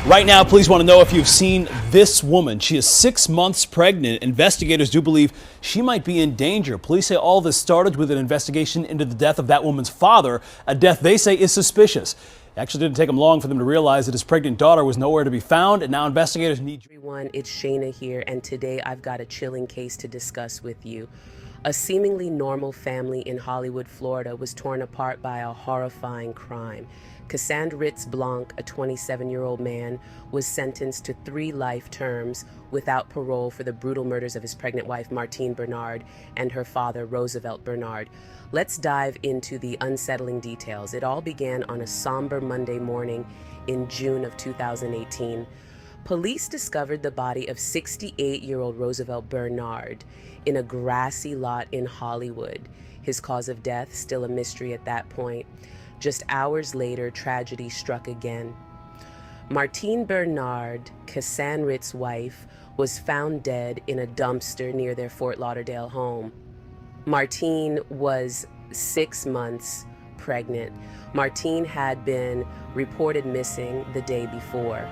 Right now, police want to know if you've seen this woman. She is 6 months pregnant. Investigators do believe she might be in danger. Police say all this started with an investigation into the death of that woman's father, a death they say is suspicious. It actually didn't take them long for them to realize that his pregnant daughter was nowhere to be found, and now investigators need... Everyone, it's Shayna here, and today I've got a chilling case to discuss with you. A seemingly normal family in Hollywood, Florida was torn apart by a horrifying crime. Cassandritz Blanc, a 27-year-old man, was sentenced to 3 life terms without parole for the brutal murders of his pregnant wife, Martine Bernard, and her father, Roosevelt Bernard. Let's dive into the unsettling details. It all began on a somber Monday morning in June of 2018. Police discovered the body of 68-year-old Roosevelt Bernard in a grassy lot in Hollywood. His cause of death, still a mystery at that point. Just hours later, tragedy struck again. Martine Bernard, Cassandritz's wife, was found dead in a dumpster near their Fort Lauderdale home. Martine was 6 months pregnant. Martine had been reported missing the day before.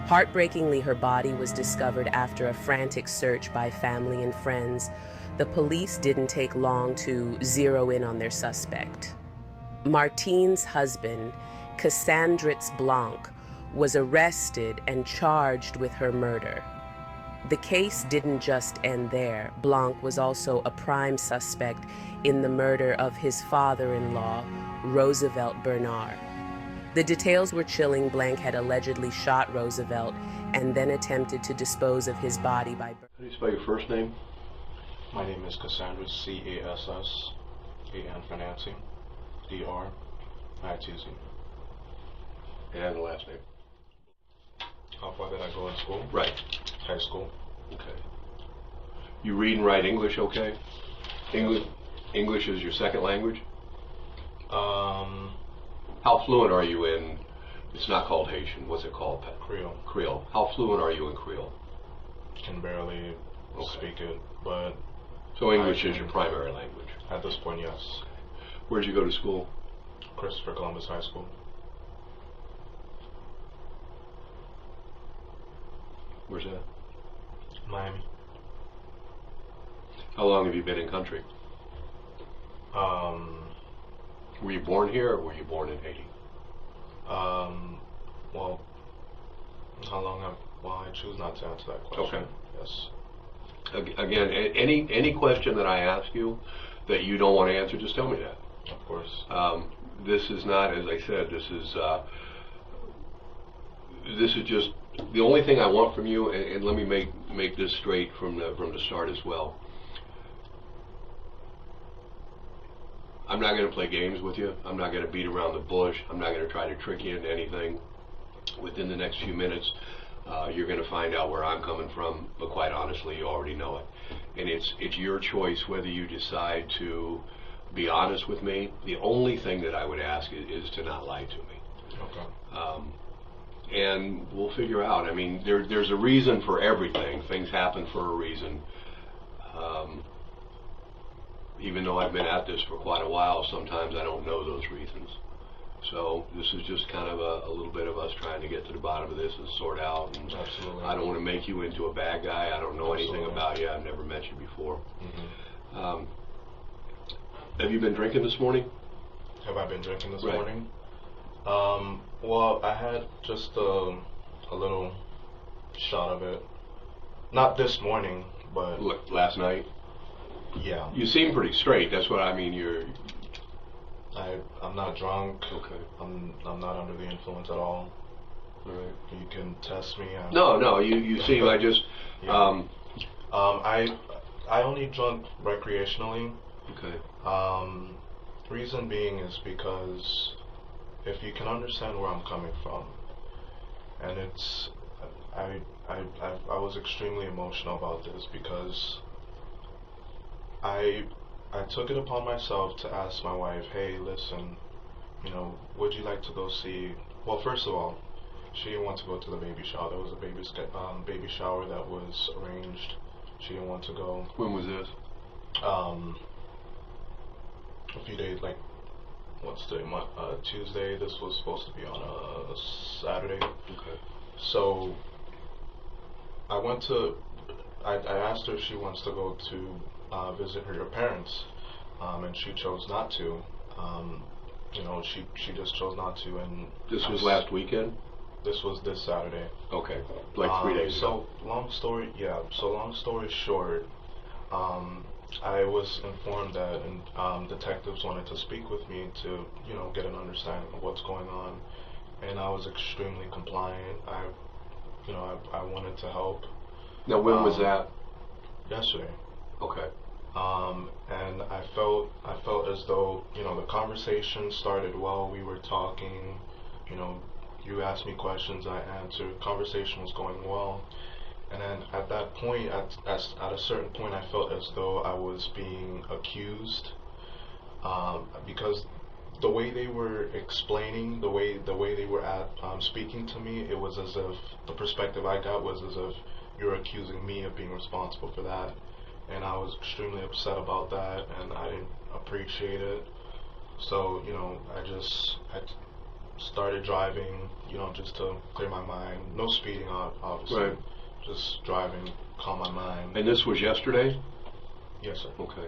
Heartbreakingly, her body was discovered after a frantic search by family and friends. The police didn't take long to zero in on their suspect. Martine's husband, Cassandritz Blanc, was arrested and charged with her murder. The case didn't just end there. Blanc was also a prime suspect in the murder of his father-in-law, Roosevelt Bernard. The details were chilling. Blanc had allegedly shot Roosevelt and then attempted to dispose of his body by... How do you spell your first name? My name is Cassandritz, C-A-S-S, A-N for Nancy, D-R-I-T-Z. And the last name? How far did I go in school? Right. High school. Okay. You read and write English okay? English is your second language? How fluent are you in, it's not called Haitian, what's it called? Creole. Creole. How fluent are you in Creole? Can barely speak it, but... So English is your primary language? At this point, yes. Where'd you go to school? Christopher Columbus High School. Where's that? Miami. How long have you been in country? Were you born here or were you born in Haiti? Well, how long have... Well, I choose not to answer that question. Okay. Yes. Again, any question that I ask you that you don't want to answer, just tell me that. Of course. This is not, as I said, this is just the only thing I want from you, and let me make this straight from the start as well. I'm not going to play games with you. I'm not going to beat around the bush. I'm not going to try to trick you into anything. Within the next few minutes, you're going to find out where I'm coming from, but quite honestly, you already know it. And it's your choice whether you decide to be honest with me. The only thing that I would ask is to not lie to me. Okay. And we'll figure out. I mean, there's a reason for everything. Things happen for a reason. Even though I've been at this for quite a while, sometimes I don't know those reasons. So this is just kind of a little bit of us trying to get to the bottom of this and sort out. And absolutely. I don't want to make you into a bad guy. I don't know Absolutely. anything about you. I've never met you before. Mm-hmm. Have you been drinking this morning? Have I been drinking this Right. morning? Well, I had just a little shot of it. Not this morning, but... Look, last night? Yeah. You seem pretty straight. That's what I mean. I'm not drunk. Okay. I'm not under the influence at all. All right. You can test me. No. You seem. I just. Yeah. I only drunk recreationally. Okay. Reason being is because if you can understand where I'm coming from, and it's I was extremely emotional about this because I took it upon myself to ask my wife, hey, listen, would you like to go see... Well, first of all, she didn't want to go to the baby shower. There was a baby shower that was arranged. She didn't want to go. When was this? A few days, like, what's today? Tuesday. This was supposed to be on a Saturday. Okay. So I asked her if she wants to go to visit her parents, and she chose not to. You know, she just chose not to. And This was last weekend? This was this Saturday. Okay, like 3 days ago. So long story short, I was informed that detectives wanted to speak with me to, you know, get an understanding of what's going on, and I was extremely compliant. I wanted to help. Now, when was that? Yesterday. Okay. And I felt as though, you know, the conversation started well. We were talking, you know, you asked me questions, I answered. Conversation was going well. And then at that point, at a certain point, I felt as though I was being accused, because the way they were explaining, the way they were speaking to me, it was as if the perspective I got was as if you're accusing me of being responsible for that. And I was extremely upset about that, and I didn't appreciate it. So, you know, I started driving, you know, just to clear my mind. No speeding, obviously. Right. Just driving, calm my mind. And this was yesterday? Yes, sir. Okay.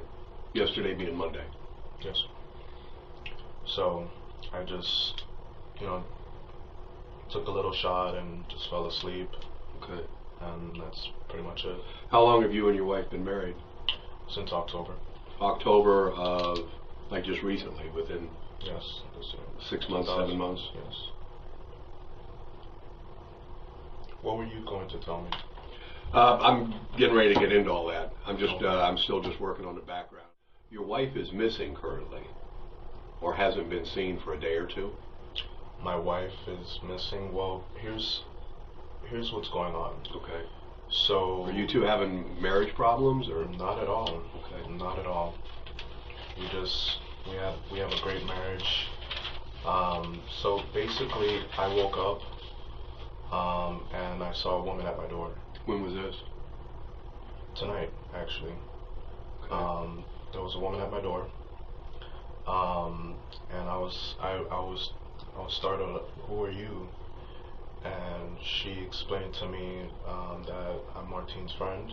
Yesterday being Monday. Yes, sir. So I just, you know, took a little shot and just fell asleep. Okay. And that's pretty much it. How long have you and your wife been married? Since October. October of, like, just recently, within Yes, this year. 6 months, 7 months? Yes. What were you going to tell me? I'm getting ready to get into all that. I'm still just working on the background. Your wife is missing currently, or hasn't been seen for a day or two? My wife is missing. Well, here's what's going on. Okay. So Are you two having marriage problems, or? Not at all. Okay. Not at all. We have a great marriage. So basically, I woke up and I saw a woman at my door. When was this? Tonight, actually. Okay. There was a woman at my door, and I was startled. Who are you? And she explained to me that I'm Martine's friend.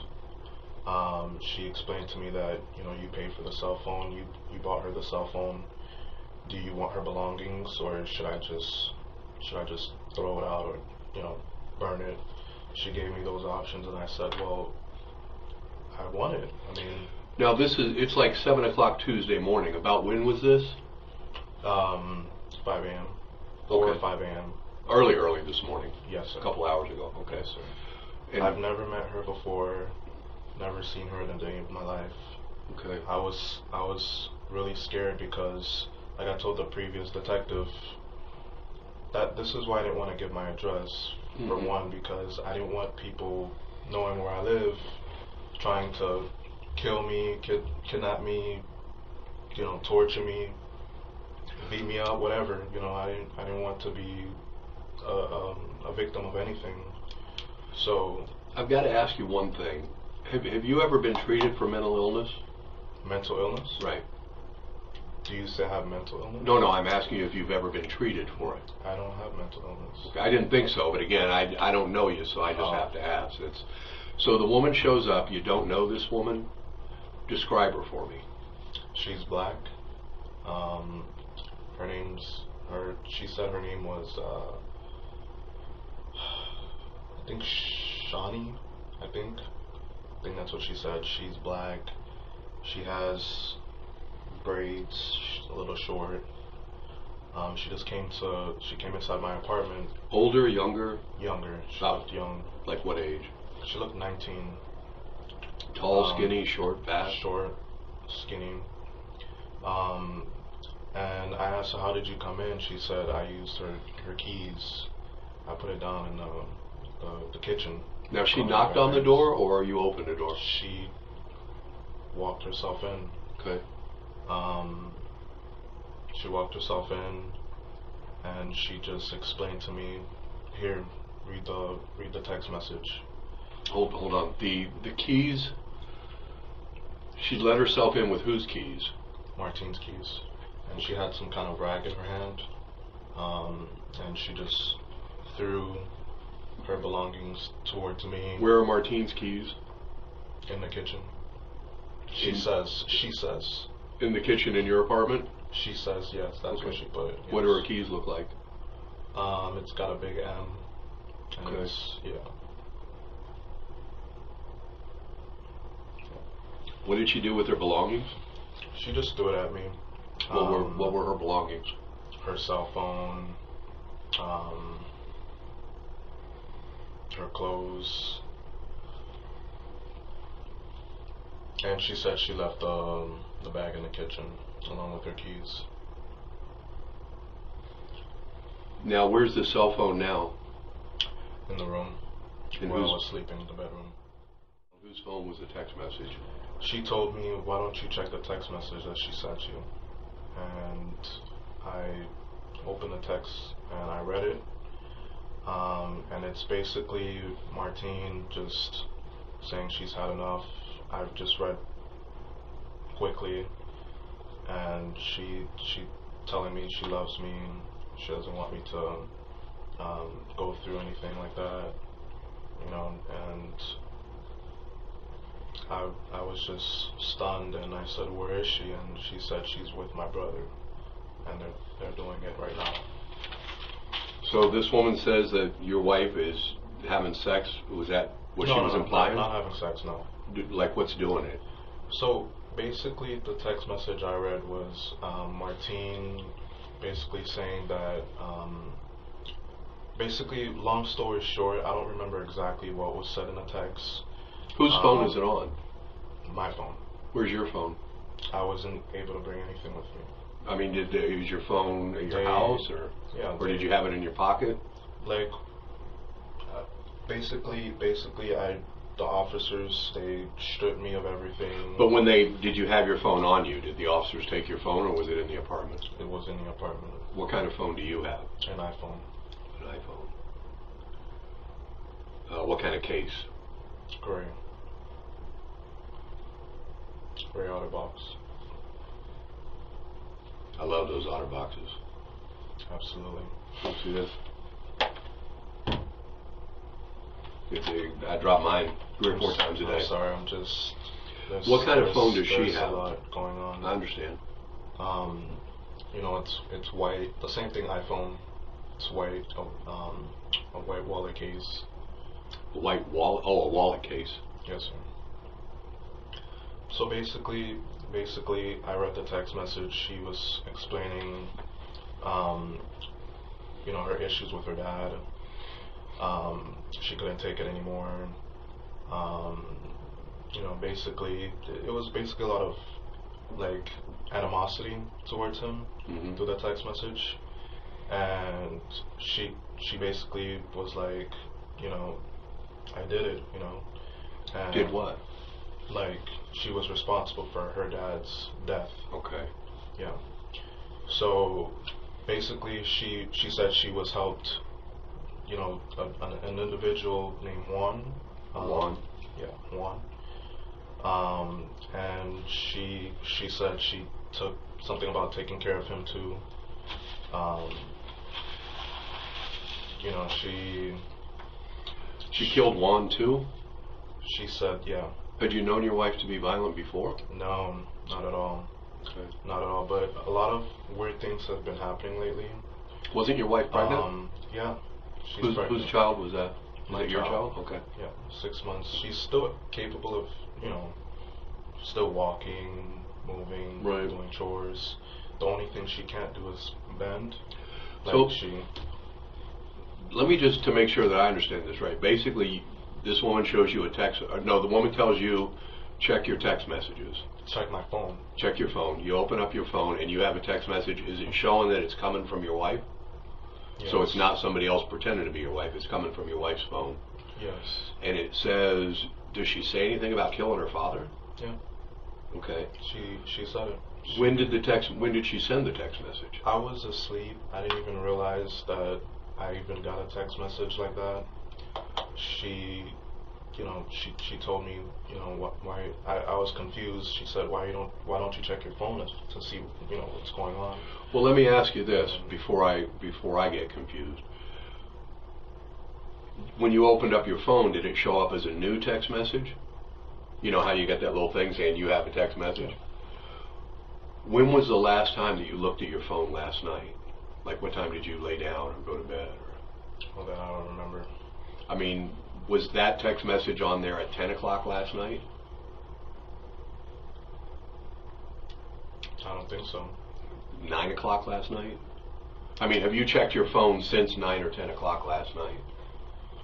She explained to me that, you know, you paid for the cell phone. You bought her the cell phone. Do you want her belongings, or should I just throw it out, or, you know, burn it? She gave me those options, and I said, well, I want it. I mean, now it's like 7 o'clock Tuesday morning. About when was this? 5 a.m. Okay. 4 or 5 a.m. Early this morning. Yes, sir. A couple hours ago. Okay. Yes, sir. And I've never met her before. Never seen her in a day of my life. Okay. I was really scared because, like I told the previous detective, that this is why I didn't want to give my address. For one, because I didn't want people knowing where I live, trying to kill me, kidnap me, you know, torture me, beat me up, whatever. You know, I didn't want to be a victim of anything. So I've got to ask you one thing. Have you ever been treated for mental illness? Mental illness? Right. Do you say I have mental illness? No, I'm asking you if you've ever been treated for it. I don't have mental illness. Okay, I didn't think so, but again, I don't know you, so I just have to ask. So the woman shows up. You don't know this woman. Describe her for me. She's black. She said her name was, I think Shawnee, I think that's what she said. She's black. She has braids, a little short. She came inside my apartment. Older, younger? Younger. She About looked young. Like what age? She looked 19. Tall, skinny, short, fat? Short, skinny. And I asked her, how did you come in? She said, I used her keys. I put it down in the kitchen. Now, she knocked on the door, or you opened the door? She walked herself in. Okay. She walked herself in, and she just explained to me, here, read the text message. Hold on. The keys, she let herself in with whose keys? Martine's keys. And she had some kind of rag in her hand, and she just threw her belongings towards me. Where are Martine's keys? In the kitchen. She says. In the kitchen in your apartment? She says yes. That's where she put it. Yes. What do her keys look like? It's got a big M. And Okay. yeah. What did she do with her belongings? She just threw it at me. What were her belongings? Her cell phone, her clothes, and she said she left the bag in the kitchen along with her keys. Now, where's the cell phone now? In the room And where I who's- was sleeping in the bedroom. Whose phone was the text message? She told me, why don't you check the text message that she sent you? And I opened the text and I read it. And it's basically Martine just saying she's had enough. I've just read quickly, and she telling me she loves me. She doesn't want me to go through anything like that, you know. And I was just stunned, and I said, "Where is she?" And she said she's with my brother, and they're doing it right now. So this woman says that your wife is having sex. Was that what she was implying? Not having sex, no. Like, what's doing it? So basically, the text message I read was Martine basically saying that. Basically, long story short, I don't remember exactly what was said in the text. Whose phone is it on? My phone. Where's your phone? I wasn't able to bring anything with me. I mean, is your phone at your They- house, or Yeah. or did you have it in your pocket? Like, basically, the officers, they stripped me of everything. But when did you have your phone on you? Did the officers take your phone, or was it in the apartment? It was in the apartment. What kind of phone do you have? An iPhone. An iPhone. What kind of case? Gray. Gray outer box. I love those otter boxes. Absolutely. You see this? I drop mine 3 or 4 times a day. I'm sorry, I'm just... What kind of phone does she there's have? a lot going on. I understand. You know, it's white. The same thing iPhone. It's white. A white wallet case. A white wallet? Oh, a wallet case. Yes, sir. So basically, I read the text message. She was explaining, you know, her issues with her dad. She couldn't take it anymore. You know, basically, it was basically a lot of like animosity towards him through the text message, and she basically was like, you know, I did it, you know. And Did what? like, she was responsible for her dad's death. Okay. Yeah. So basically, she said she was helped. You know, an individual named Juan. Juan. Yeah, Juan. And she said she took something about taking care of him too. You know, she killed Juan too? She said, yeah. Had you known your wife to be violent before? No, not at all. Okay. Not at all. But a lot of weird things have been happening lately. Wasn't your wife pregnant? Yeah. She's pregnant. Whose child was that? Was My it your child. child? Okay. Yeah, 6 months. She's still capable of, you know, still walking, moving, Right. doing chores. The only thing she can't do is bend. Like So- she... Let me just, to make sure that I understand this right. Basically, this woman shows you a text. No, the woman tells you, check your text messages. Check my phone. Check your phone. You open up your phone and you have a text message. Is it showing that it's coming from your wife? Yes. So it's not somebody else pretending to be your wife. It's coming from your wife's phone. Yes. And it says, does she say anything about killing her father? Yeah. Okay. She said it. When did she send the text message? I was asleep. I didn't even realize that I even got a text message like that. She, you know, she told me, you know, why I was confused. She said, why don't you check your phone to see, you know, what's going on? Well, let me ask you this before I get confused. when you opened up your phone, did it show up as a new text message? You know how you get that little thing saying you have a text message? When was the last time that you looked at your phone last night? Like, what time did you lay down or go to bed? Well, that I don't remember. I mean, was that text message on there at 10 o'clock last night? I don't think so. 9 o'clock last night? I mean, have you checked your phone since 9 or 10 o'clock last night?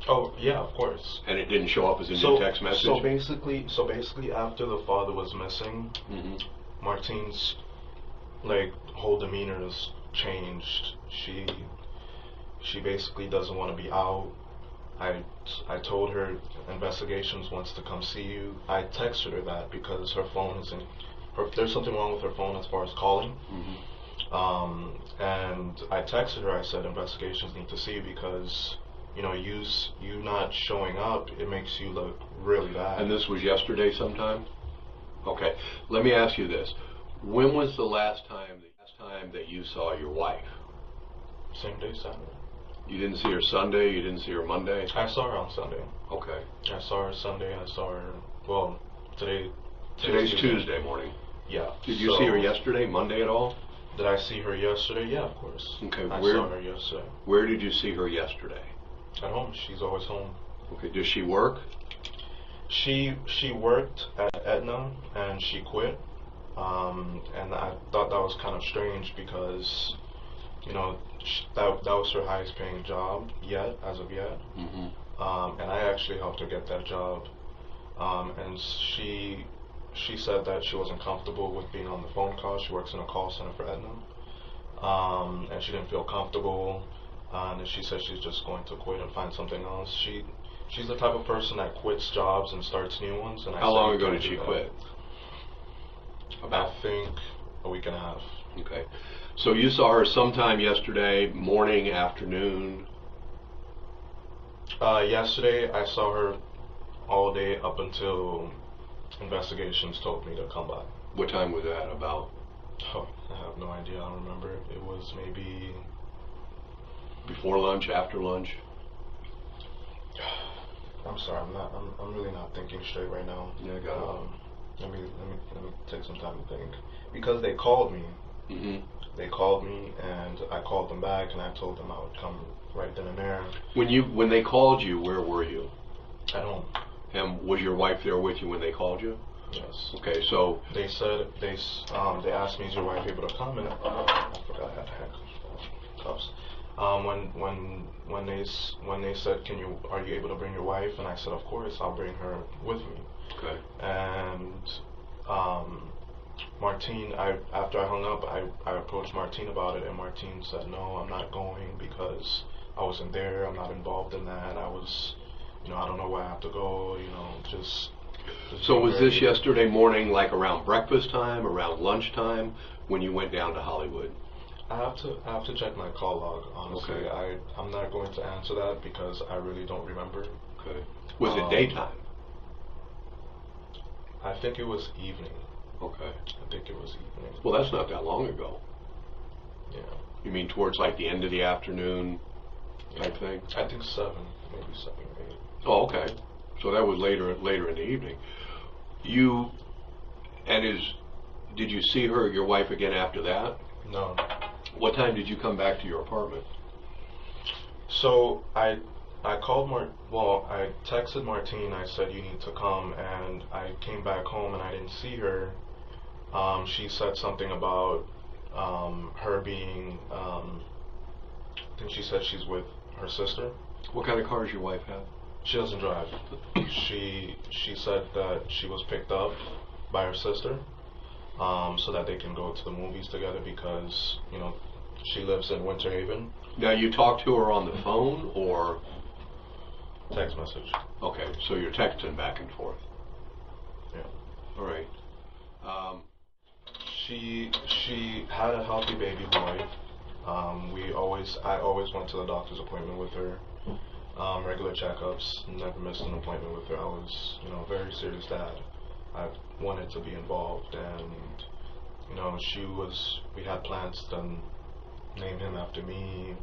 Oh, yeah, of course. And it didn't show up as a new text message? So basically, after the father was missing, Martine's whole demeanor has changed. She basically doesn't want to be out. I told her investigations wants to come see you. I texted her that because her phone isn't. There's something wrong with her phone as far as calling. And I texted her. I said investigations need to see you because you not showing up, it makes you look really bad. And this was yesterday sometime? Okay. Let me ask you this. When was the last time that you saw your wife? Same day, Saturday. You didn't see her Sunday? You didn't see her Monday? I saw her on Sunday. Okay. I saw her Sunday. I saw her, Today's Tuesday morning. Yeah. Did you see her yesterday, Monday at all? Did I see her yesterday? Yeah, of course. Okay. I saw her yesterday. Where did you see her yesterday? At home. She's always home. Okay. Does she work? She worked at Aetna and she quit. And I thought that was kind of strange because, that was her highest paying job as of yet. And I actually helped her get that job. And she said that she wasn't comfortable with being on the phone call. She works in a call center for Aetna. And she didn't feel comfortable. And she said she's just going to quit and find something else. She's the type of person that quits jobs and starts new ones. And How long ago did she quit? I think a week and a half. Okay. So you saw her sometime yesterday, morning, afternoon? Yesterday I saw her all day up until investigations told me to come by. What time was that about? Oh, I have no idea. I don't remember. It was maybe before lunch, after lunch? I'm sorry. I'm really not thinking straight right now. Yeah, I got it. Let me take some time to think. Because they called me. They called me and I called them back and I told them I would come right then and there. When they called you, where were you? At home. And was your wife there with you when they called you? Yes. Okay, so they said they asked me, is your wife able to come? And I forgot I had handcuffs. When they said, are you able to bring your wife? And I said, of course, I'll bring her with me. Okay. And Martine, after I hung up, I approached Martine about it, and Martine said, no, I'm not going because I wasn't there. I'm not involved in that. I was, I don't know where I have to go. Just. So was this yesterday morning, like around breakfast time, around lunchtime, when you went down to Hollywood? I have to check my call log, honestly. Okay. I'm not going to answer that because I really don't remember. Okay. Was it daytime? I think it was evening. Okay. I think it was evening. Well, that's not that long ago. Yeah. You mean towards like the end of the afternoon type thing? I think 7, maybe 7 or 8. Oh, okay. So that was later in the evening. Did you see your wife again after that? No. What time did you come back to your apartment? So I called I texted Martine. I said you need to come, and I came back home and I didn't see her. She said something about her being. I think she said she's with her sister. What kind of car does your wife have? She doesn't drive. She said that she was picked up by her sister, so that they can go to the movies together because she lives in Winter Haven. Now you talked to her on the phone or text message? Okay, so you're texting back and forth. Yeah. All right. She had a healthy baby boy. I always went to the doctor's appointment with her. Regular checkups, never missed an appointment with her. I was, very serious dad. I wanted to be involved, and we had plans to name him after me.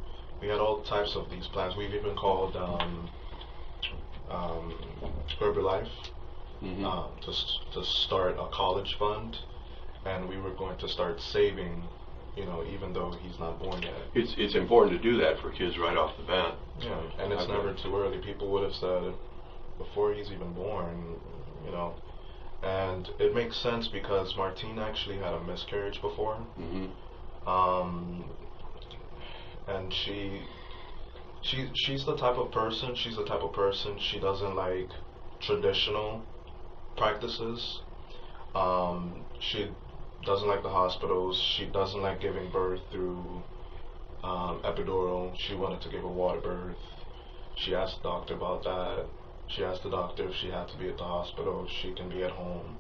We had all types of these plans. We've even called Herbalife to start a college fund, and we were going to start saving, even though he's not born yet. It's important to do that for kids right off the bat. Yeah, and it's never too early. People would have said before he's even born, and it makes sense because Martine actually had a miscarriage before. And she's the type of person. She doesn't like traditional practices. She doesn't like the hospitals. She doesn't like giving birth through epidural. She wanted to give a water birth. She asked the doctor about that. She asked the doctor if she had to be at the hospital, if she can be at home.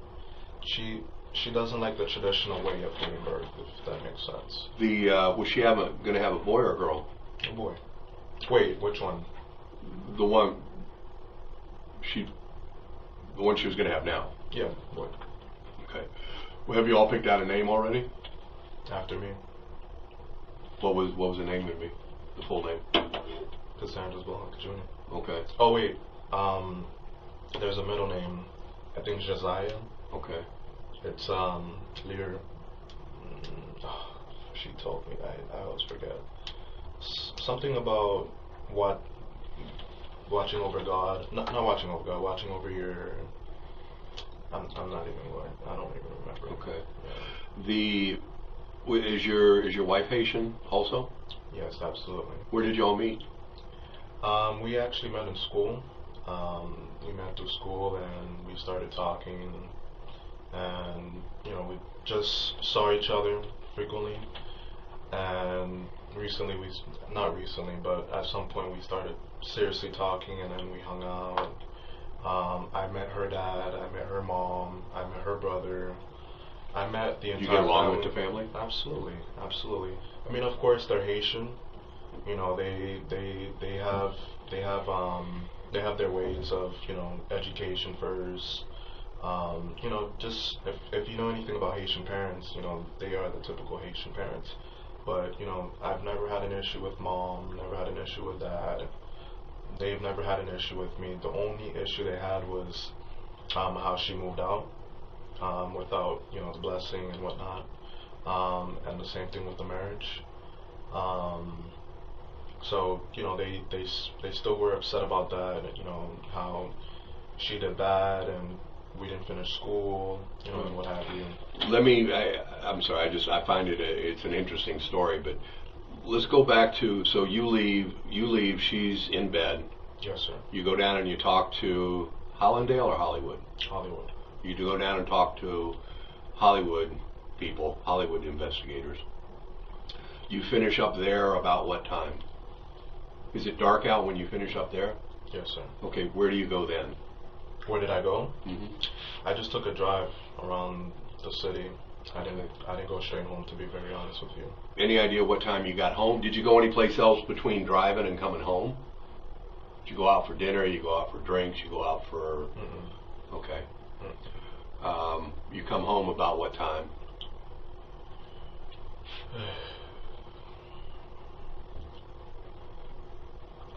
She doesn't like the traditional way of giving birth, if that makes sense. Was she going to have a boy or a girl? A boy. Wait, which one? The one she was going to have now. Yeah, boy. Okay. Well, have you all picked out a name already? After me. What was the name going to be? The full name? Cassandritz Blanc, Jr. Okay. Oh wait, there's a middle name. I think Josiah. Okay. It's Lear. She told me. I always forget. Something about watching over God. Not watching over God. Watching over your. I'm not even going. I don't even remember. Okay. Yeah. Is your wife Haitian also? Yes, absolutely. Where did y'all meet? We actually met in school. We met through school and we started talking, and we just saw each other frequently. And not recently, but at some point we started seriously talking, and then we hung out. I met her dad, I met her mom, I met her brother. I met the entire You get along family. with the family? Absolutely, absolutely. I mean, of course, they're Haitian. They have their ways of education first. Just if you know anything about Haitian parents, they are the typical Haitian parents. But I've never had an issue with mom, never had an issue with dad. They've never had an issue with me. The only issue they had was how she moved out without the blessing and whatnot, and the same thing with the marriage. So they still were upset about that. How she did bad and we didn't finish school, and what have you. I'm sorry. I find it's an interesting story, but let's go back to, so you leave, she's in bed. Yes, sir. You go down and you talk to Hollandale or Hollywood? Hollywood. You do go down and talk to Hollywood people, Hollywood investigators. You finish up there about what time? Is it dark out when you finish up there? Yes, sir. Okay, where do you go then? Where did I go? Mm-hmm. I just took a drive around the city. I didn't go straight home, to be very honest with you. Any idea what time you got home? Did you go anyplace else between driving and coming home? Did you go out for dinner? You go out for drinks? You go out for... Mm-mm. Okay. Mm. You come home about what time?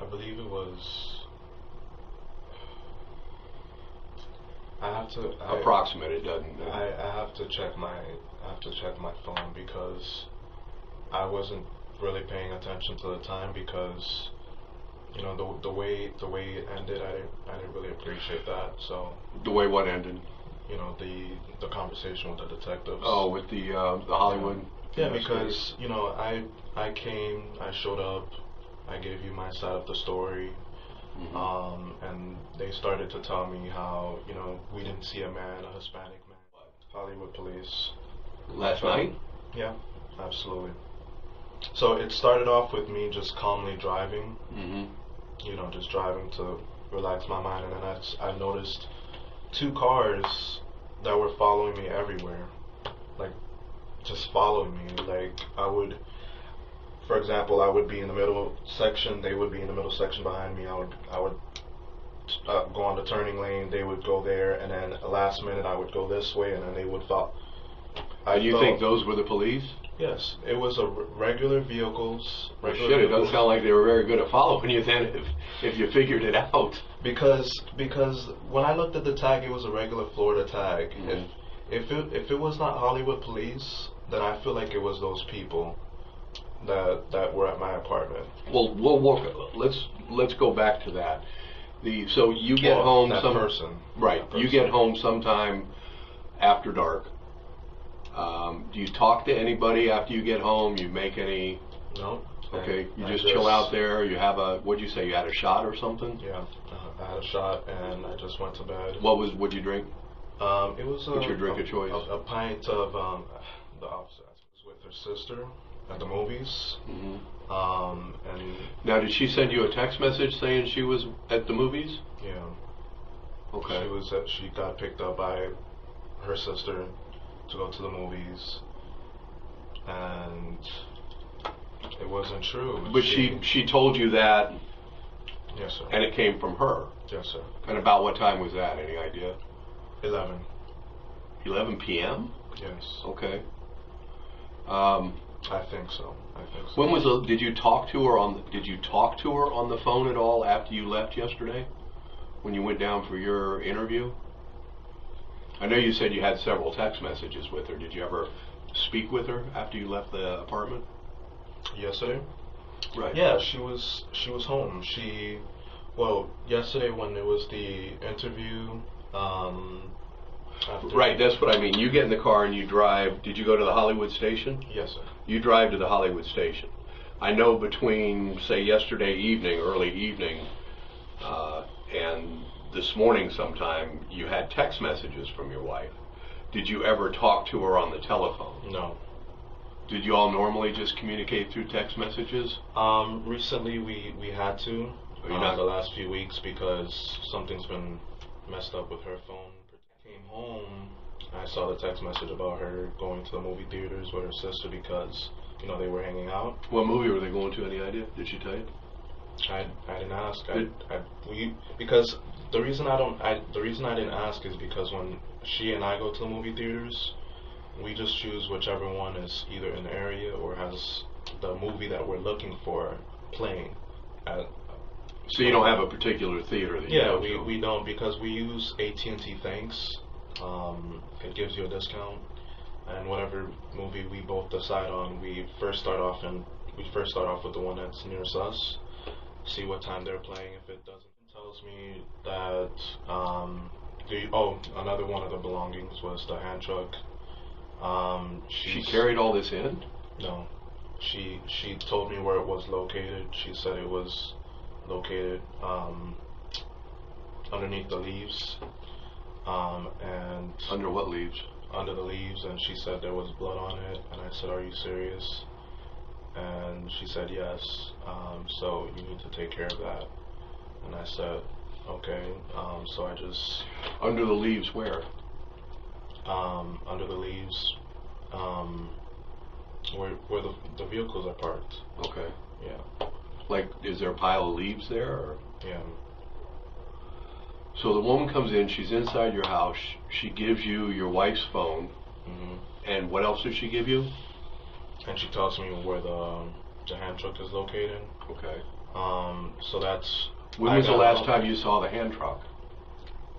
I believe it was... I have to... Approximate, it doesn't... I have to check my phone because I wasn't really paying attention to the time because the way it ended, I didn't really appreciate that. So the way what ended? The conversation with the detectives. Oh, with the Hollywood. Yeah, because I came, I showed up, I gave you my side of the story. Mm-hmm. And they started to tell me how we didn't see a man, a Hispanic man. Hollywood police. Last night? Yeah, absolutely. So it started off with me just calmly driving, just driving to relax my mind, and then I noticed 2 cars that were following me everywhere, like just following me. Like for example, I would be in the middle section, they would be in the middle section behind me. I would go on the turning lane, they would go there, and then last minute I would go this way, and then they would follow. You think those were the police? Yes, it was a regular vehicles. Well, shit, it doesn't sound like they were very good at following you then, if you figured it out. Because when I looked at the tag, it was a regular Florida tag. Mm-hmm. If it was not Hollywood police, then I feel like it was those people that were at my apartment. Well, let's go back to that. So you get home that person. Right. That person. You get home sometime after dark. Do you talk to anybody after you get home? You make any? No. Okay. You just chill out there. You have what'd you say? You had a shot or something? Yeah. I had a shot and I just went to bed. What'd you drink? It was what's your drink of choice? A pint of the opposite. I was with her sister at the movies. Mm-hmm. And now, did she send you a text message saying she was at the movies? Yeah. Okay. She got picked up by her sister to go to the movies, and it wasn't true. But she told you that. Yes, sir. And it came from her. Yes, sir. And about what time was that? Any idea? 11. 11 p.m. Yes. Okay. I think so. When did you talk to her on the phone at all after you left yesterday? When you went down for your interview? I know you said you had several text messages with her. Did you ever speak with her after you left the apartment? Yesterday? Right. Yeah, she was home. Yesterday when it was the interview, right, that's what I mean. You get in the car and you drive. Did you go to the Hollywood station? Yes, sir. You drive to the Hollywood station. I know between, say, yesterday evening, early evening, and this morning sometime, you had text messages from your wife. Did you ever talk to her on the telephone? No. Did you all normally just communicate through text messages? Recently we had to. The last few weeks because something's been messed up with her phone. I came home, I saw the text message about her going to the movie theaters with her sister because, they were hanging out. What movie were they going to? Any idea? Did she tell you? I didn't ask. Because the reason I didn't ask is because when she and I go to the movie theaters, we just choose whichever one is either in the area or has the movie that we're looking for playing at. So you don't have a particular theater that you go to? we don't, because we use AT&T Thanks. It gives you a discount, and whatever movie we both decide on, we first start off with the one that's nearest us, see what time they're playing. If it doesn't, it tells me that another one of the belongings was the hand truck. She carried all this in? No, she told me where it was located. She said it was located underneath the leaves, and under what leaves? Under the leaves, and she said there was blood on it, and I said, "Are you serious?" And she said, "Yes." So you need to take care of that, and I said, "Okay." So I just under the leaves where? Under the leaves, where the vehicles are parked. Okay. Yeah. Like, is there a pile of leaves there? Or? Yeah. So the woman comes in, she's inside your house, she gives you your wife's phone, and what else does she give you? And she tells me where the hand truck is located. Okay. So that's... When was the last time you saw the hand truck?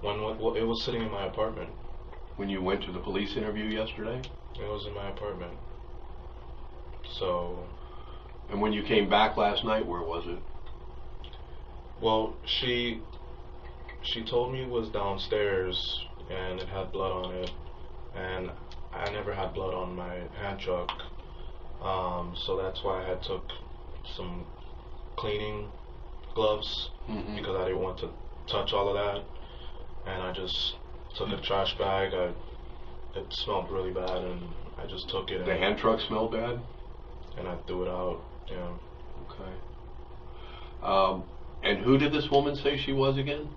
It was sitting in my apartment. When you went to the police interview yesterday? It was in my apartment. So... And when you came back last night, where was it? Well, she told me it was downstairs and it had blood on it, and I never had blood on my hand truck, so that's why I had took some cleaning gloves because I didn't want to touch all of that, and I just took a trash bag. It smelled really bad, and I just took it. The hand truck smelled bad? And I threw it out. Yeah. Okay. And who did this woman say she was again?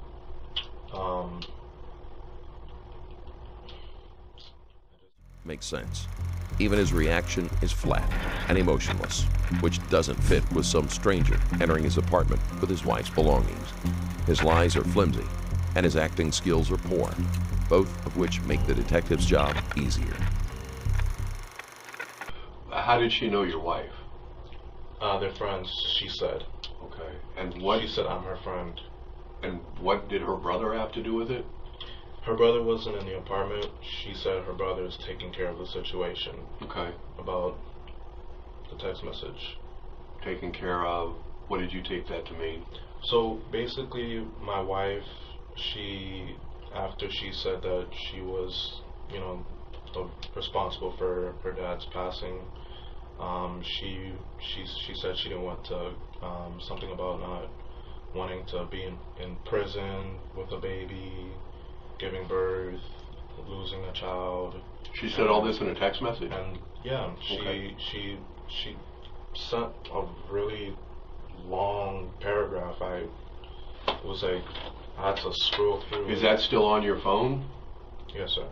Makes sense. Even his reaction is flat and emotionless, which doesn't fit with some stranger entering his apartment with his wife's belongings. His lies are flimsy, and his acting skills are poor, both of which make the detective's job easier. How did she know your wife? They're friends, she said. Okay. And what? She said I'm her friend. And what did her brother have to do with it? Her brother wasn't in the apartment. She said her brother is taking care of the situation. Okay. About the text message. Taking care of, what did you take that to mean? So basically, my wife, after she said that she was, responsible for her dad's passing, she said she didn't want to, something about not wanting to be in prison with a baby, giving birth, losing a child. She said all this in a text message? And yeah, she sent a really long paragraph. I had to scroll through. Is that still on your phone? Yes, sir.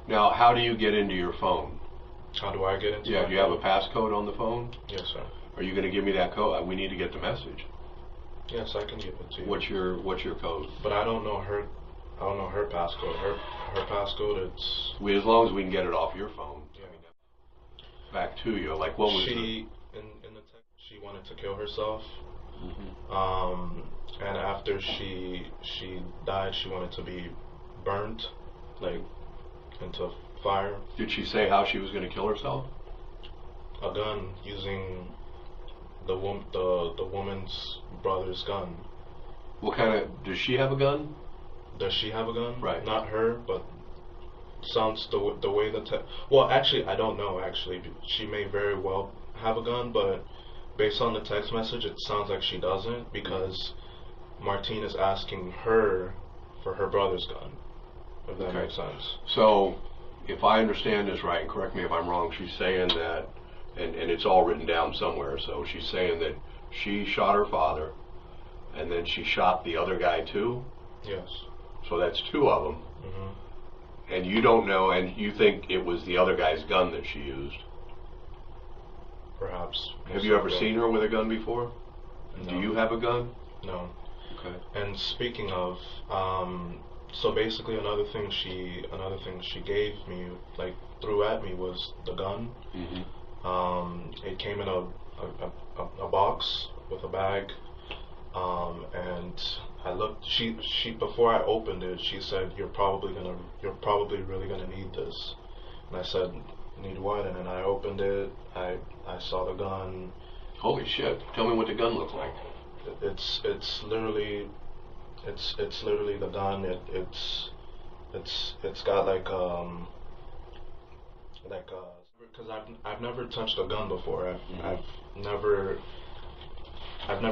Now, how do you get into your phone? How do I get into Yeah, my do you have a phone? passcode on the phone? Yes, sir. Are you going to give me that code? We need to get the message. Yes, I can give it to you. What's your code? But I don't know her passcode. Her passcode, it's... As long as we can get it off your phone. Yeah. Back to you. Like, what was in the text, she wanted to kill herself. Mm-hmm. And after she died, she wanted to be burnt, like, into fire. Did she say how she was going to kill herself? A gun, using the woman's brother's gun. What kind of... Does she have a gun? Does she have a gun? Right. Not her, but sounds the way well, actually, I don't know, actually. She may very well have a gun, but based on the text message, it sounds like she doesn't, because Martine is asking her for her brother's gun, if that makes sense. So, if I understand this right, and correct me if I'm wrong, she's saying that, and it's all written down somewhere, so she's saying that she shot her father, and then she shot the other guy too? Yes. So that's two of them. Mm-hmm. And you don't know, and you think it was the other guy's gun that she used? Perhaps. Have you ever seen her with a gun before? No. Do you have a gun? No. Okay. And speaking of, so basically another thing she gave me, like threw at me, was the gun. Mm-hmm. It came in a box with a bag, and I looked. She before I opened it, she said, "You're probably really gonna need this." And I said, "Need what?" And then I opened it. I saw the gun. Holy shit! Tell me what the gun looked like. It's literally the gun. It's got because I've never touched a gun before. I've never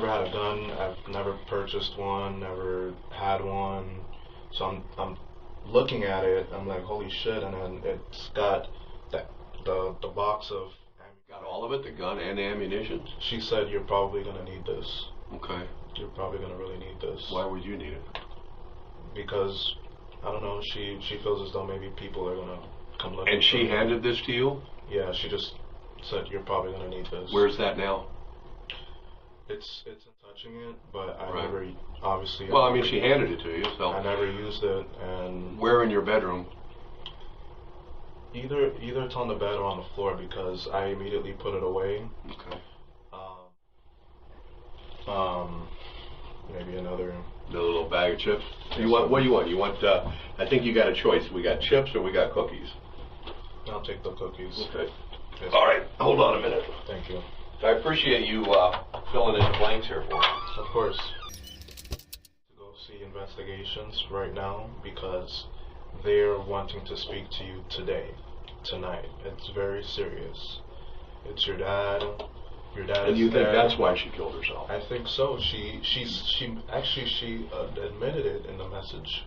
had a gun. I've never purchased one. Never had one. So I'm looking at it. I'm like, holy shit! And then it's got the box of. Got all of it, the gun and the ammunition? She said, "You're probably gonna need this." Okay. You're probably gonna really need this. Why would you need it? Because I don't know. She feels as though maybe people are gonna come looking. And she for her. handed this to you? Yeah, she just said, "You're probably gonna need this." Where's that now? It's in touching it, but I Right. never, obviously. Well, I mean, she handed it to you, so. I never used it, and Where in your bedroom? either it's on the bed or on the floor, because I immediately put it away. Okay. Maybe another. The little bag of chips. You want? What do you want? You want? I think you got a choice. We got chips or we got cookies. I'll take the cookies. Okay. Yes. All right. Hold on a minute. Thank you. I appreciate you filling in the blanks here for me. Of course. To go see investigations right now, because they're wanting to speak to you tonight. It's very serious. It's your dad. Your dad And is you think dead. that's why she killed herself? I think so. She admitted it in the message.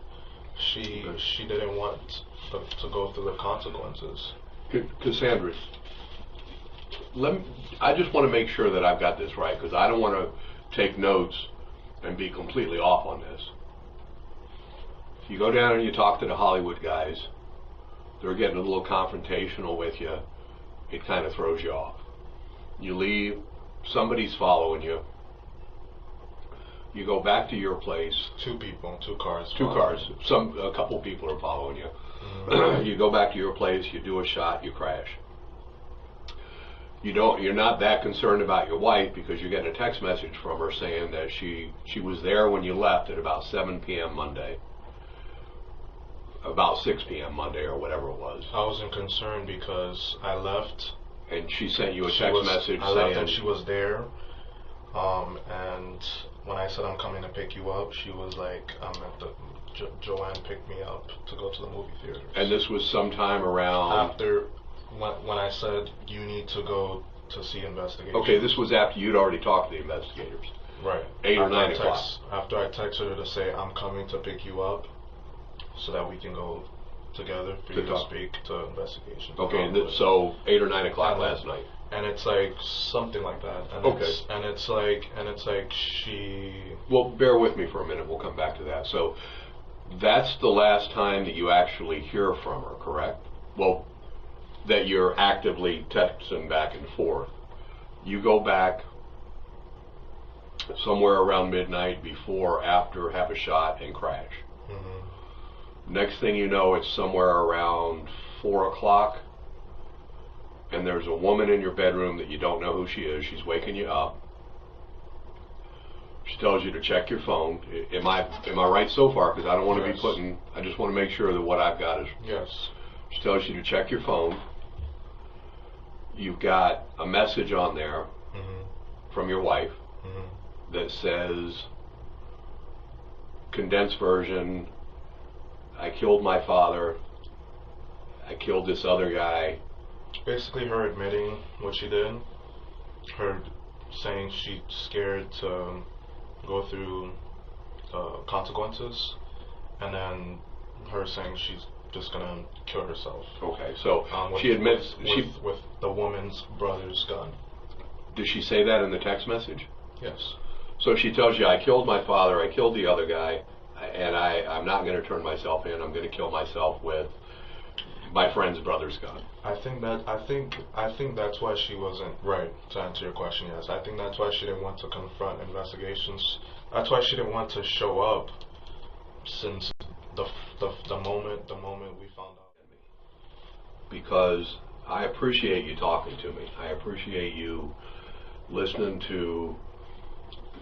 She didn't want to go through the consequences. Cassandritz, I just want to make sure that I've got this right, because I don't want to take notes and be completely off on this. If you go down and you talk to the Hollywood guys, they're getting a little confrontational with you, it kind of throws you off. You leave, somebody's following you. You go back to your place. Two cars. A couple people are following you. You go back to your place, you do a shot, you crash. You're not that concerned about your wife because you're getting a text message from her saying that she was there when you left at about 7 p.m. Monday, about 6 p.m. Monday or whatever it was. I wasn't concerned because I left. And she sent you a text message I saying... left and she was there. And when I said I'm coming to pick you up, she was like, I'm at the... Joanne picked me up to go to the movie theater. And this was sometime around... After... When I said you need to go to see investigation. Okay, this was after you'd already talked to the investigators. Right. 8 or 9 o'clock. After I texted her to say I'm coming to pick you up so that we can go together for you to speak to investigation. Okay, so 8 or 9 o'clock last night. And it's like something like that. And okay. It's like she... Well, bear with me for a minute. We'll come back to that. So that's the last time that you actually hear from her, correct? Well, that you're actively texting back and forth. You go back somewhere around midnight, before, after, have a shot, and crash. Mm-hmm. Next thing you know, it's somewhere around 4 o'clock, and there's a woman in your bedroom that you don't know who she is. She's waking you up. She tells you to check your phone. Am I right so far? Because I don't want to be putting... I just want to make sure that what I've got is... Yes. She tells you to check your phone. You've got a message on there from your wife that says, condensed version, I killed my father, I killed this other guy. Basically her admitting what she did, her saying she's scared to go through consequences, and then her saying she's just gonna kill herself. Okay, so she admits with the woman's brother's gun. Did she say that in the text message? Yes. So she tells you, I killed my father, I killed the other guy, and I'm not going to turn myself in. I'm going to kill myself with my friend's brother's gun. I think that's why she wasn't right. To answer your question, yes. I think that's why she didn't want to confront investigations. That's why she didn't want to show up since the moment we found out. Because I appreciate you talking to me. I appreciate you listening to.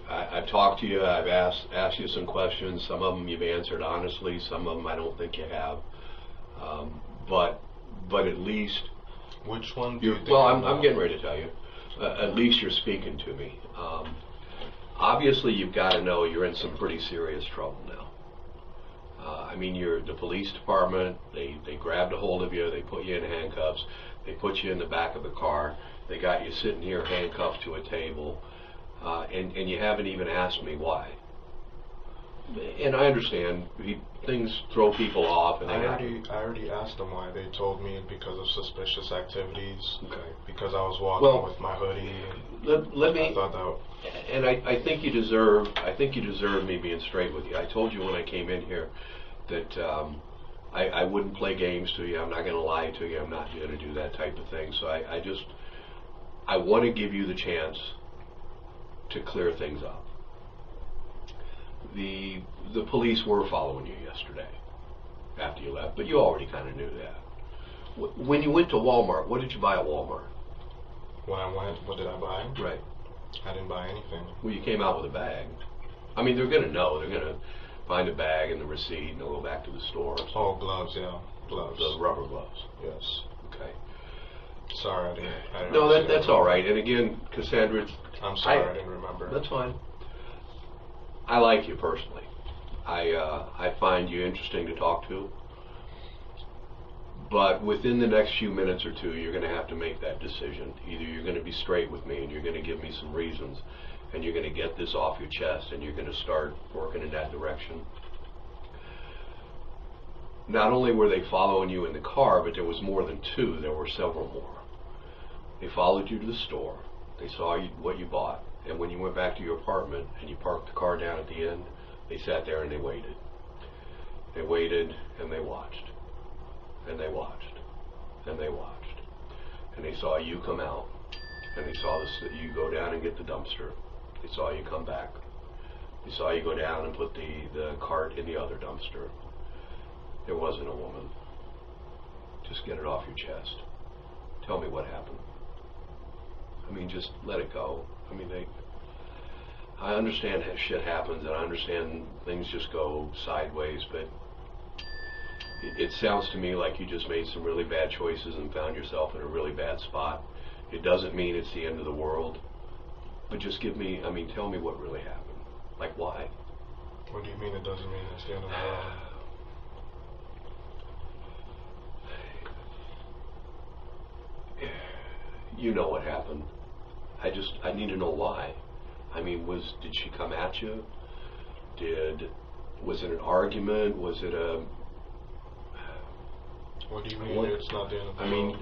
I've talked to you. I've asked you some questions. Some of them you've answered honestly. Some of them I don't think you have. But at least. Which one do you think? Well, I'm getting ready to tell you. At least you're speaking to me. Obviously, you've got to know you're in some pretty serious trouble now. I mean, you're the police department. They grabbed a hold of you. They put you in handcuffs. They put you in the back of the car. They got you sitting here handcuffed to a table. And you haven't even asked me why. And I understand things throw people off. And I already asked them why. They told me because of suspicious activities. Okay. Because I was walking with my hoodie. Let me. I thought that. And I think you deserve. I think you deserve me being straight with you. I told you when I came in here that I wouldn't play games to you. I'm not going to lie to you. I'm not going to do that type of thing. So I want to give you the chance to clear things up. The police were following you yesterday after you left, but you already kind of knew that. When you went to Walmart, what did you buy at Walmart? When I went, what did I buy? Right. I didn't buy anything. Well, you came out with a bag. I mean, they're going to know. They're going to find a bag and the receipt, and they'll go back to the store. Oh, gloves, yeah. Gloves. The rubber gloves. Yes. Okay. Sorry, I didn't No, that's all right. And again, Cassandritz... I'm sorry, I didn't remember. That's fine. I like you personally. I find you interesting to talk to. But within the next few minutes or two, you're going to have to make that decision. Either you're going to be straight with me and you're going to give me some reasons, and you're going to get this off your chest, and you're going to start working in that direction. Not only were they following you in the car, but there was more than two. There were several more. They followed you to the store. They saw what you bought. And when you went back to your apartment and you parked the car down at the end, they sat there and they waited. They waited and they watched. And they watched. And they watched. And they saw you come out. And they saw you go down and get the dumpster. They saw you come back. They saw you go down and put the cart in the other dumpster. There wasn't a woman. Just get it off your chest. Tell me what happened. I mean, just let it go. I mean, I understand that shit happens, and I understand things just go sideways, but it sounds to me like you just made some really bad choices and found yourself in a really bad spot. It doesn't mean it's the end of the world, but just tell me what really happened. Like, why? What do you mean it doesn't mean it's the end of the world? You know what happened. I need to know why. I mean, did she come at you? Was it an argument? Was it a... What do you mean it's not the end of the world?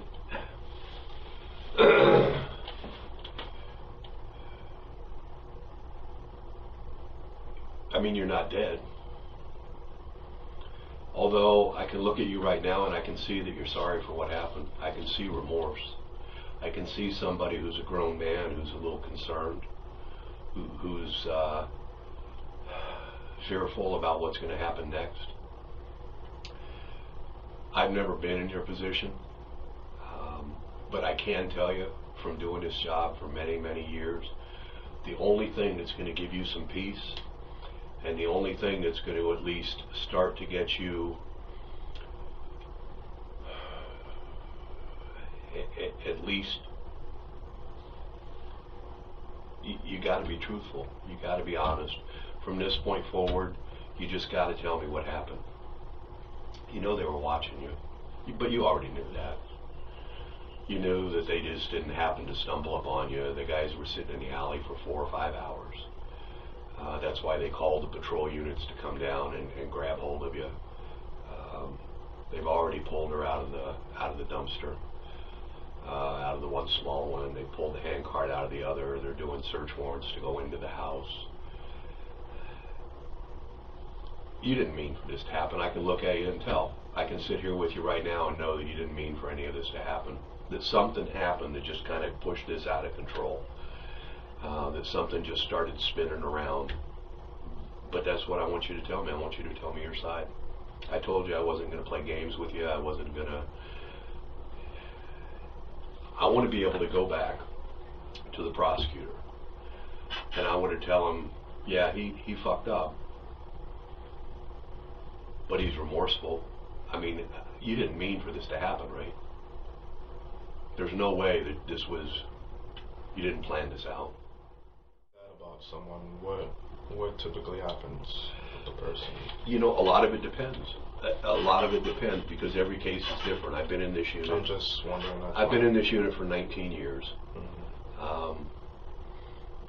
I mean, you're not dead. Although I can look at you right now and I can see that you're sorry for what happened. I can see remorse. I can see somebody who's a grown man who's a little concerned, who's fearful about what's going to happen next. I've never been in your position, but I can tell you from doing this job for many, many years, the only thing that's going to give you some peace, and the only thing that's going to at least start to get you at least, you got to be truthful. You got to be honest. From this point forward, you just got to tell me what happened. You know they were watching you, but you already knew that. You knew that they just didn't happen to stumble upon you. The guys were sitting in the alley for 4 or 5 hours. That's why they called the patrol units to come down and grab hold of you. They've already pulled her out of the dumpster, out of the one small one. They pulled the handcart out of the other. They're doing search warrants to go into the house. You didn't mean for this to happen. I can look at you and tell. I can sit here with you right now and know that you didn't mean for any of this to happen. That something happened that just kind of pushed this out of control. That something just started spinning around. But that's what I want you to tell me. I want you to tell me your side. I told you I wasn't going to play games with you. I wasn't going to... I want to be able to go back to the prosecutor. And I want to tell him, yeah, he fucked up. But he's remorseful. I mean, you didn't mean for this to happen, right? There's no way that this was... You didn't plan this out. About someone, what typically happens with the person? You know, a lot of it depends. A lot of it depends because every case is different. I've been in this unit. I'm just wondering. I've been in this unit for 19 years. Mm-hmm.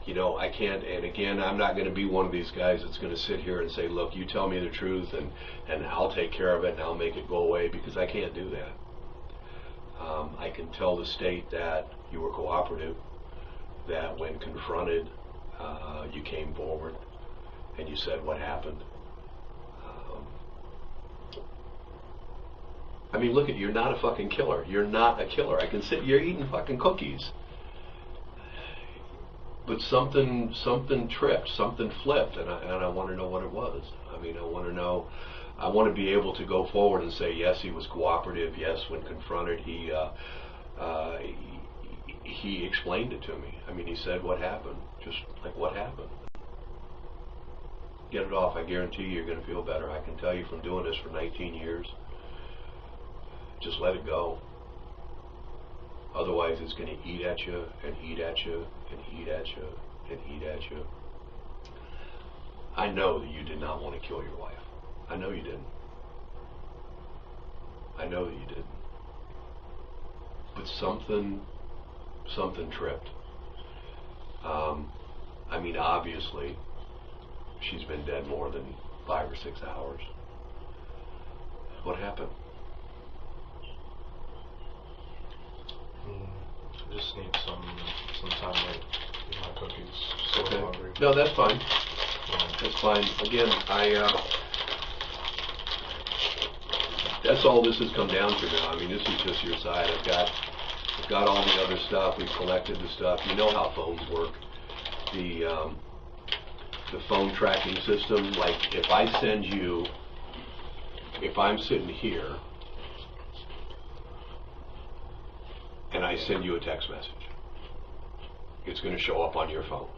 You know, I can't, and again, I'm not going to be one of these guys that's going to sit here and say, look, you tell me the truth and I'll take care of it and I'll make it go away, because I can't do that. I can tell the state that you were cooperative, that when confronted, you came forward and you said what happened. I mean, look at you, you're not a fucking killer. You're not a killer. I can sit, you're eating fucking cookies. But something tripped, something flipped, and I want to know what it was. I mean, I want to know, I want to be able to go forward and say, yes, he was cooperative. Yes, when confronted, he explained it to me. I mean, he said what happened, just like what happened. Get it off. I guarantee you're going to feel better. I can tell you from doing this for 19 years. Just let it go. Otherwise, it's going to eat at you and eat at you and eat at you and eat at you. I know that you did not want to kill your wife. I know you didn't. I know that you didn't. But something tripped. I mean, obviously, she's been dead more than 5 or 6 hours. What happened? I just need some time to eat my cookies. So Okay. hungry. No, that's fine. Yeah. That's fine. Again, that's all this has come down to now. I mean, this is just your side. I've got all the other stuff. We've collected the stuff. You know how phones work. The phone tracking system. Like, if I send you, if I'm sitting here and I send you a text message, it's going to show up on your phone.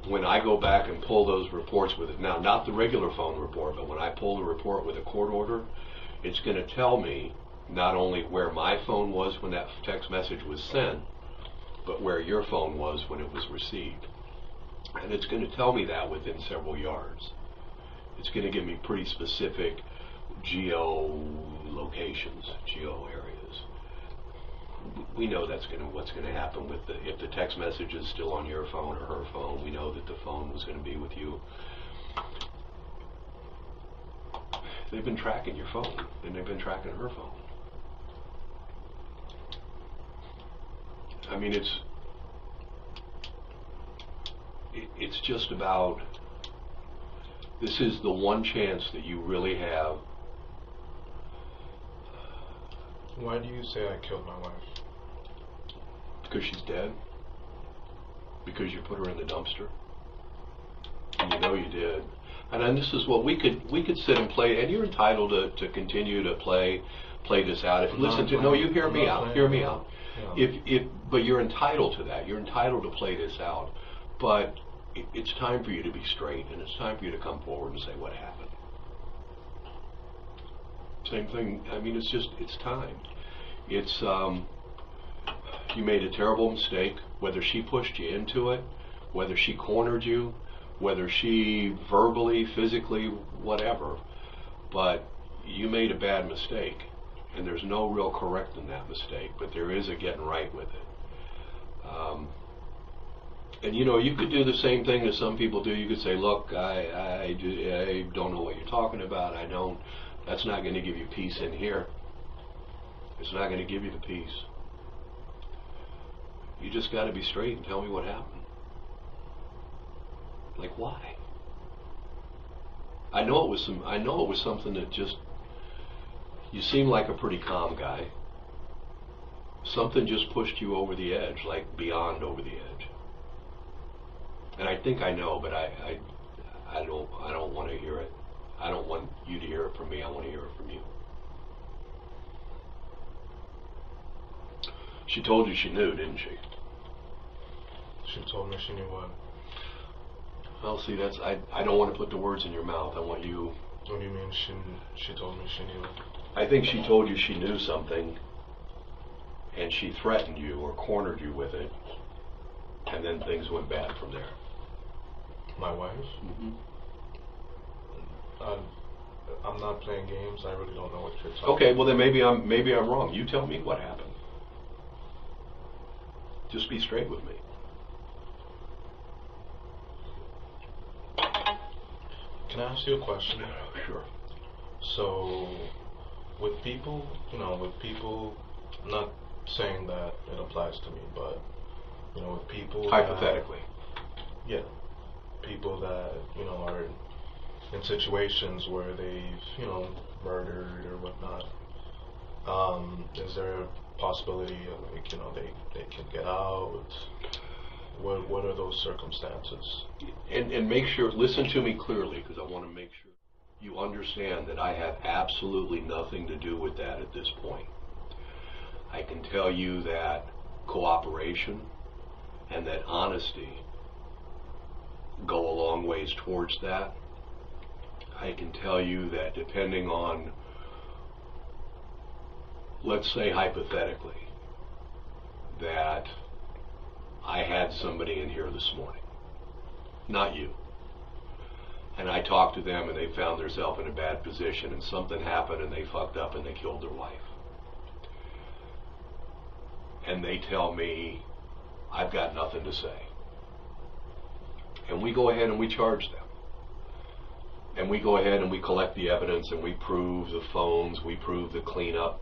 When I go back and pull those reports with it, now not the regular phone report, but when I pull the report with a court order, it's going to tell me not only where my phone was when that text message was sent, but where your phone was when it was received. And it's going to tell me that within several yards. It's going to give me pretty specific geo-locations, geo-areas. We know what's going to happen with if the text message is still on your phone or her phone. We know that the phone was going to be with you. They've been tracking your phone, and they've been tracking her phone. I mean, it's just about, this is the one chance that you really have. Why do you say I killed my wife? Because she's dead? Because you put her in the dumpster? And you know you did. And then this is what we could sit and play, and you're entitled to continue to play this out. If you listen to, no, you hear me out. Hear me out. But you're entitled to that. You're entitled to play this out. But it's time for you to be straight, and it's time for you to come forward and say what happened. Same thing. I mean, it's time. It's you made a terrible mistake. Whether she pushed you into it, whether she cornered you, whether she verbally, physically, whatever, but you made a bad mistake, and there's no real correcting that mistake, but there is a getting right with it. And you know, you could do the same thing as some people do. You could say, look, I don't know what you're talking about. I don't. That's not going to give you peace in here. It's not going to give you the peace. You just got to be straight and tell me what happened. Like, why? I know it was something that just, you seem like a pretty calm guy. Something just pushed you over the edge, like beyond over the edge. And I think I know, but I don't want to hear it. I don't want you to hear it from me. I want to hear it from you. She told you she knew, didn't she? She told me she knew what? Well, see, I don't want to put the words in your mouth. I want you. What do you mean she told me she knew? I think she told you she knew something, and she threatened you or cornered you with it, and then things went bad from there. My wife? Mm-hmm. I'm not playing games. I really don't know what you're talking about. Okay, well then maybe I'm wrong. You tell me what happened. Just be straight with me. Can I ask you a question? Sure. So, with people, not saying that it applies to me, but, with people... Hypothetically. People that, are in situations where they've, murdered or whatnot, is there a possibility of, they can get out? What are those circumstances? And make sure, listen to me clearly, because I want to make sure you understand that I have absolutely nothing to do with that at this point. I can tell you that cooperation and that honesty go a long ways towards that. I can tell you that depending on, let's say hypothetically, that I had somebody in here this morning, not you, and I talked to them and they found themselves in a bad position and something happened and they fucked up and they killed their wife. And they tell me I've got nothing to say. And we go ahead and we charge them. And we go ahead and we collect the evidence and we prove the phones, we prove the cleanup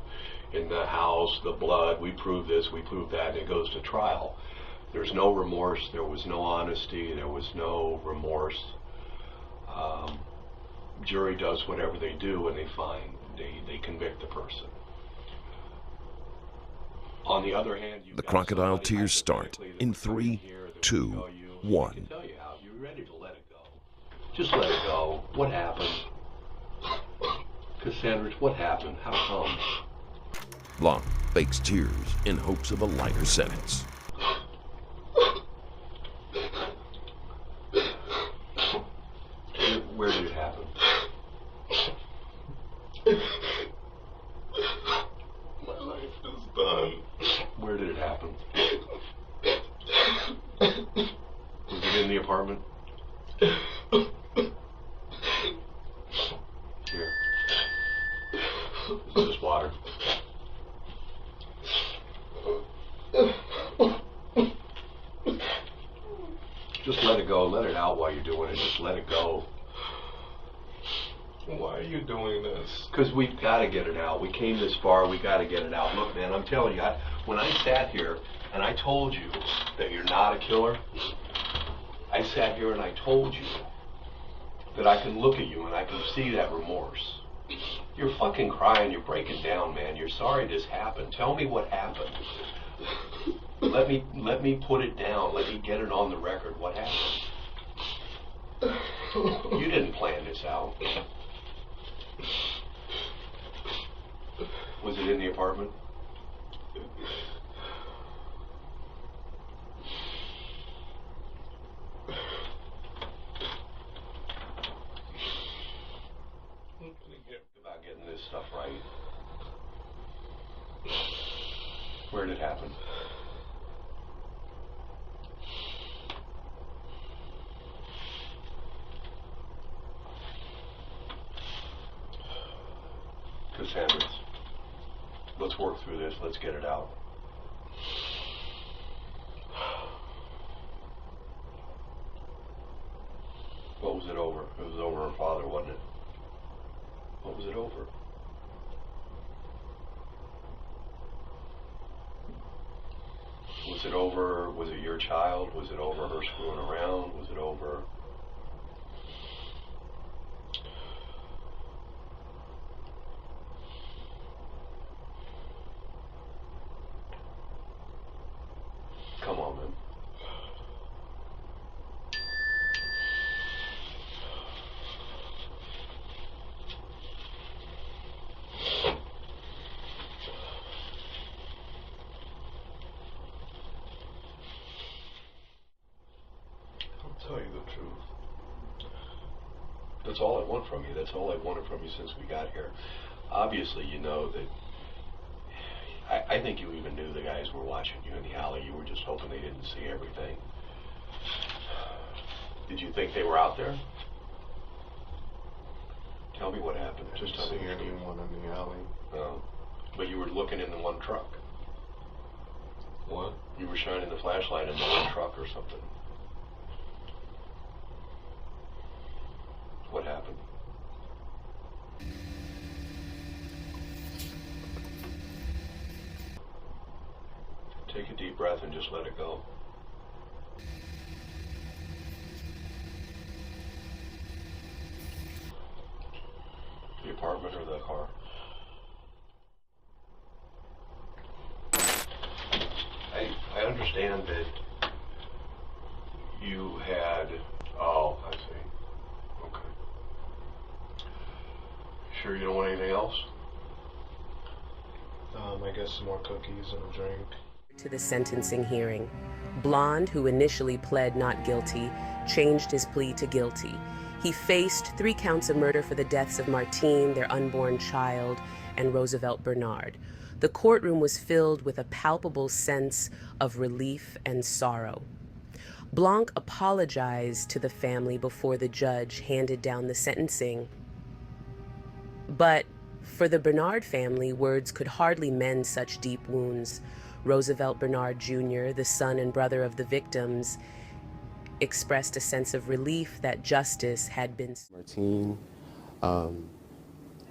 in the house, the blood, we prove this, we prove that, and it goes to trial. There's no remorse, there was no honesty, there was no remorse. Jury does whatever they do and they convict the person. On the other hand, The crocodile tears start in 3, 2, 1. Can tell you how you're ready to let it go. Just let it go. What happened? Cassandritz, what happened? How come? Blanc fakes tears in hopes of a lighter sentence. it. Just let it go. Why are you doing this? Because we've got to get it out. We came this far, we got to get it out. Look, man, I'm telling you, when I sat here and I told you that you're not a killer, I sat here and I told you that I can look at you and I can see that remorse. You're fucking crying, you're breaking down, man. You're sorry this happened. Tell me what happened. Let me put it down. Let me get it on the record. What happened? You didn't plan this out. Was it in the apartment? About getting this stuff right. Where did it happen? Cassandritz, let's work through this. Let's get it out. What was it over? It was over her father, wasn't it? What was it over? Was it over, was it your child? Was it over her screwing around? Was it over? Come on, man. Tell you the truth. That's all I want from you. That's all I wanted from you since we got here. Obviously, you know that. I think you even knew the guys were watching you in the alley. You were just hoping they didn't see everything. Did you think they were out there? Tell me what happened. Just tell me. I didn't see anyone in the alley. No. But you were looking in the one truck. What? You were shining the flashlight in the one truck or something. What happened? Take a deep breath and just let it go. The apartment or the car? I understand that you had... Oh, I see. Okay. Sure you don't want anything else? I guess some more cookies and a drink. To the sentencing hearing, Blonde, who initially pled not guilty, changed his plea to guilty. He faced 3 counts of murder for the deaths of Martine, their unborn child, and Roosevelt Bernard. The courtroom was filled with a palpable sense of relief and sorrow. Blanc apologized to the family before the judge handed down the sentencing. But for the Bernard family, words could hardly mend such deep wounds. Roosevelt Bernard Jr., the son and brother of the victims, expressed a sense of relief that justice had been... Martine,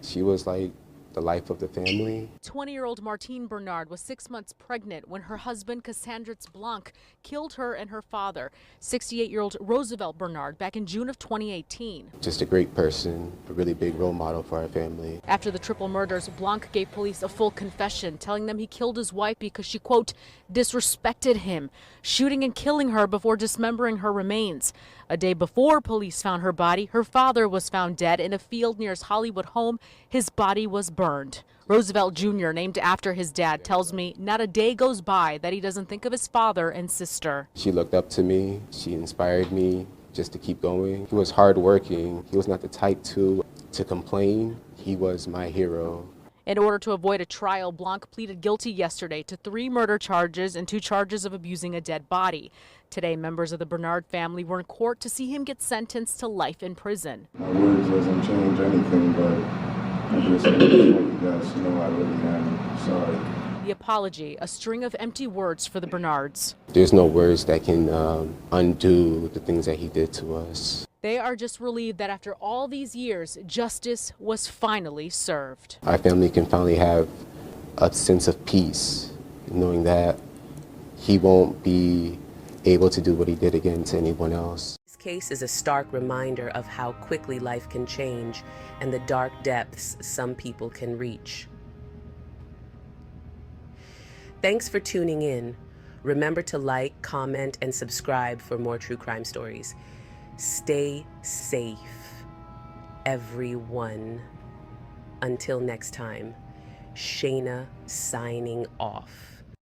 she was like the life of the family. 20-year-old Martine Bernard was 6 months pregnant when her husband, Cassandritz Blanc, killed her and her father, 68-year-old Roosevelt Bernard, back in June of 2018. Just a great person, a really big role model for our family. After the triple murders, Blanc gave police a full confession, telling them he killed his wife because she, quote, disrespected him, shooting and killing her before dismembering her remains. A day before police found her body, her father was found dead in a field near his Hollywood home. His body was burned. Roosevelt Jr., named after his dad, tells me not a day goes by that he doesn't think of his father and sister. She looked up to me. She inspired me just to keep going. He was hardworking. He was not the type to complain. He was my hero. In order to avoid a trial, Blanc pleaded guilty yesterday to 3 murder charges and 2 charges of abusing a dead body. Today, members of the Bernard family were in court to see him get sentenced to life in prison. My words doesn't change anything, but I just want you guys to know I really am sorry. The apology, a string of empty words for the Bernards. There's no words that can undo the things that he did to us. They are just relieved that after all these years, justice was finally served. Our family can finally have a sense of peace, knowing that he won't be able to do what he did again to anyone else. This case is a stark reminder of how quickly life can change and the dark depths some people can reach. Thanks for tuning in. Remember to like, comment, and subscribe for more true crime stories. Stay safe, everyone. Until next time, Shayna signing off.